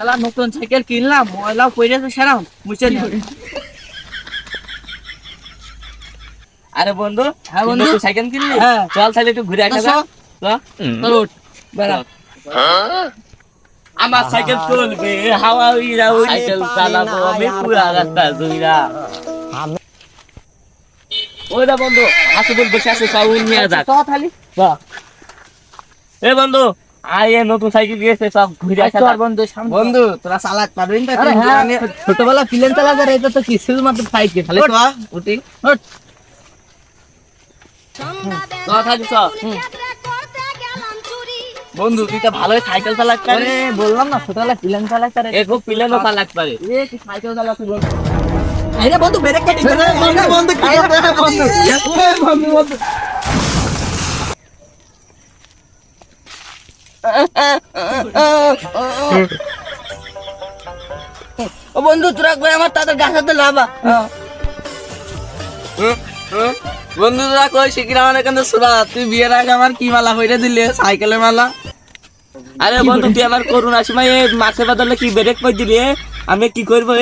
শালা নতুন সাইকেল কিনলাম, ময়লা পড়েছে সেরাম মুছে নিয়ে। আরে বন্ধু, হ্যাঁ বন্ধু, তুই সাইকেল কিনলি? হ্যাঁ। চল তাহলে একটু ঘুরে আসা যাক। চল উঠ, বেড়া। আমার সাইকেল চলবে, হাওয়া উইরা ওই সাইকেল চালাবো আমি পুরা রাস্তা জুইরা। ওইটা বন্ধু, হাসি বল বসে আছে, সব নিয়ে যাক। চল খালি। এ বন্ধু, আয় নতুন সাইকেল দিয়েছে, সব ঘুরে আসা চল যাক। বন্ধু, সামনে। বন্ধু তোরা চালাতে পারবি না? আরে হ্যাঁ, ছোটবেলা প্লেন চালাতে এটা তো কি শুধুমাত্র সাইকেল। খালি তো উঠি। উঠ। চল খালি চল। বন্ধু তুই তো ভালোই সাইকেল চালাতে পারে। আরে বললাম না ছোটবেলা প্লেন চালাতে এগো প্লেনও চালাতে পারে। এ কি সাইকেল চালাতে বল। আরে বন্ধু ব্রেক কাটি। বন্ধু বন্ধু কি করতে হয় বন্ধু? বন্ধু বন্ধু। ও বন্ধু তোরা কই আমার তাদের গাছাতে লাভা। বন্ধু তোরা কই শিখির আমার এখানে সুরা, তুই বিয়ের আগে আমার কি মালা হইরে দিলে? সাইকেলের মালা। আরে বন্ধু তুই আমার করুণার সময় মাছের বদলে কি ব্রেক করে দিবি? আমি কি করবো?